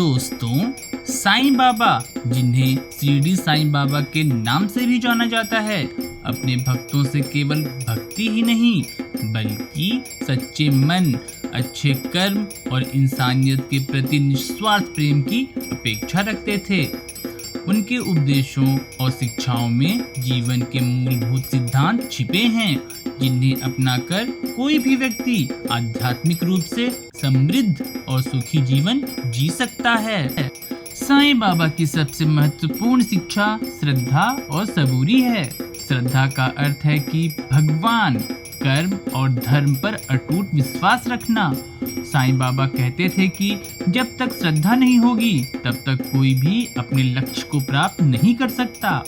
दोस्तों, साईं बाबा, जिन्हें शिरडी साईं बाबा के नाम से भी जाना जाता है, अपने भक्तों से केवल भक्ति ही नहीं बल्कि सच्चे मन, अच्छे कर्म और इंसानियत के प्रति निस्वार्थ प्रेम की अपेक्षा रखते थे। उनके उपदेशों और शिक्षाओं में जीवन के मूलभूत सिद्धांत छिपे हैं, जिन्हें अपनाकर कोई भी व्यक्ति आध्यात्मिक रूप से समृद्ध और सुखी जीवन जी सकता है। साईं बाबा की सबसे महत्वपूर्ण शिक्षा श्रद्धा और सबूरी है। श्रद्धा का अर्थ है कि भगवान, कर्म और धर्म पर अटूट विश्वास रखना। साईं बाबा कहते थे कि जब तक श्रद्धा नहीं होगी तब तक कोई भी अपने लक्ष्य को प्राप्त नहीं कर सकता।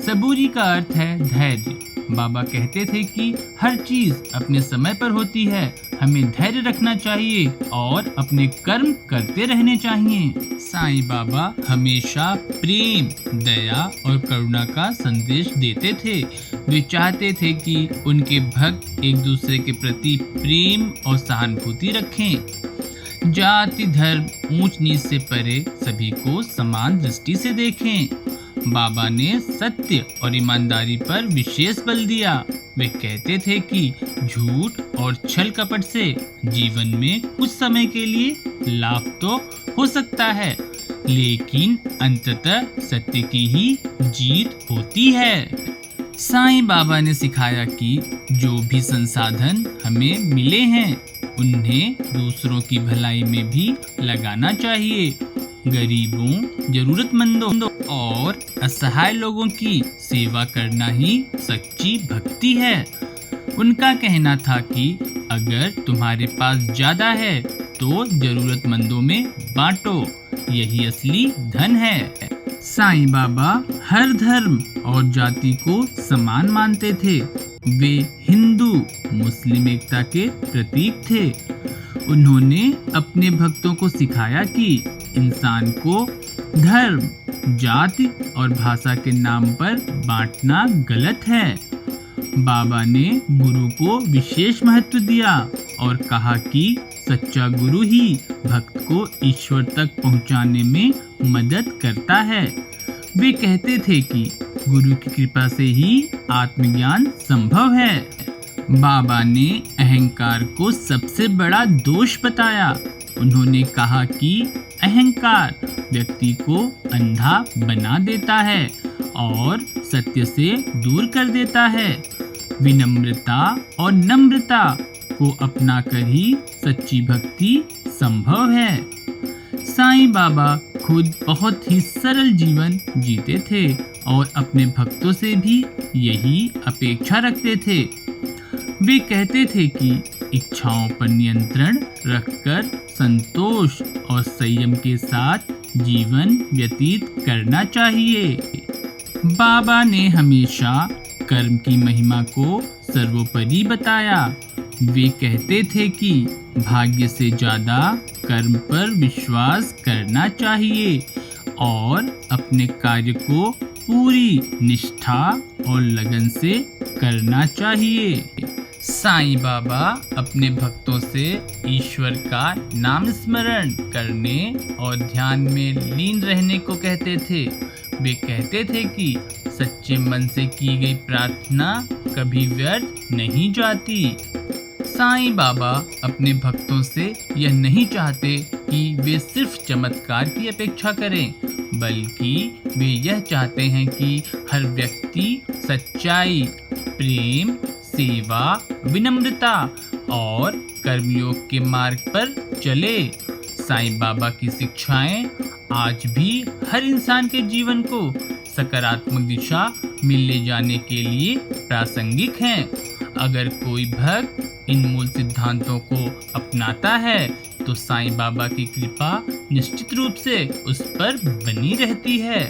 सबूरी का अर्थ है धैर्य। बाबा कहते थे कि हर चीज अपने समय पर होती है, हमें धैर्य रखना चाहिए और अपने कर्म करते रहने चाहिए। साईं बाबा हमेशा प्रेम, दया और करुणा का संदेश देते थे। वे चाहते थे कि उनके भक्त एक दूसरे के प्रति प्रेम और सहानुभूति रखें। जाति, धर्म, ऊंच नीच से परे सभी को समान दृष्टि से देखें। बाबा ने सत्य और ईमानदारी पर विशेष बल दिया। वे कहते थे कि झूठ और छल कपट से जीवन में कुछ समय के लिए लाभ तो हो सकता है, लेकिन अंततः सत्य की ही जीत होती है। साईं बाबा ने सिखाया कि जो भी संसाधन हमें मिले हैं, उन्हें दूसरों की भलाई में भी लगाना चाहिए। गरीबों, जरूरतमंदों और असहाय लोगों की सेवा करना ही सच्ची भक्ति है। उनका कहना था कि अगर तुम्हारे पास ज्यादा है तो जरूरतमंदों में बांटो, यही असली धन है। साईं बाबा हर धर्म और जाति को समान मानते थे। वे हिंदू मुस्लिम एकता के प्रतीक थे। उन्होंने अपने भक्तों को सिखाया कि इंसान को धर्म, जाति और भाषा के नाम पर बांटना गलत है। बाबा ने गुरु को विशेष महत्व दिया और कहा कि सच्चा गुरु ही भक्त को ईश्वर तक पहुंचाने में मदद करता है। वे कहते थे कि गुरु की कृपा से ही आत्मज्ञान संभव है। बाबा ने अहंकार को सबसे बड़ा दोष बताया। उन्होंने कहा कि अहंकार व्यक्ति को अंधा बना देता है और सत्य से दूर कर देता है। विनम्रता और नम्रता को अपनाकर ही सच्ची भक्ति संभव है। साईं बाबा खुद बहुत ही सरल जीवन जीते थे और अपने भक्तों से भी यही अपेक्षा रखते थे। वे कहते थे कि इच्छाओं पर नियंत्रण रखकर संतोष और संयम के साथ जीवन व्यतीत करना चाहिए। बाबा ने हमेशा कर्म की महिमा को सर्वोपरि बताया। वे कहते थे कि भाग्य से ज्यादा कर्म पर विश्वास करना चाहिए और अपने कार्य को पूरी निष्ठा और लगन से करना चाहिए। साईं बाबा अपने भक्तों से ईश्वर का नाम स्मरण करने और ध्यान में लीन रहने को कहते थे। वे कहते थे कि सच्चे मन से की गई प्रार्थना कभी व्यर्थ नहीं जाती। साईं बाबा अपने भक्तों से यह नहीं चाहते कि वे सिर्फ चमत्कार की अपेक्षा करें, बल्कि वे यह चाहते हैं कि हर व्यक्ति सच्चाई, प्रेम, सेवा, विनम्रता और कर्मयोग के मार्ग पर चले। साईं बाबा की शिक्षाएं आज भी हर इंसान के जीवन को सकारात्मक दिशा में ले जाने के लिए प्रासंगिक हैं। अगर कोई भक्त इन मूल सिद्धांतों को अपनाता है तो साईं बाबा की कृपा निश्चित रूप से उस पर बनी रहती है।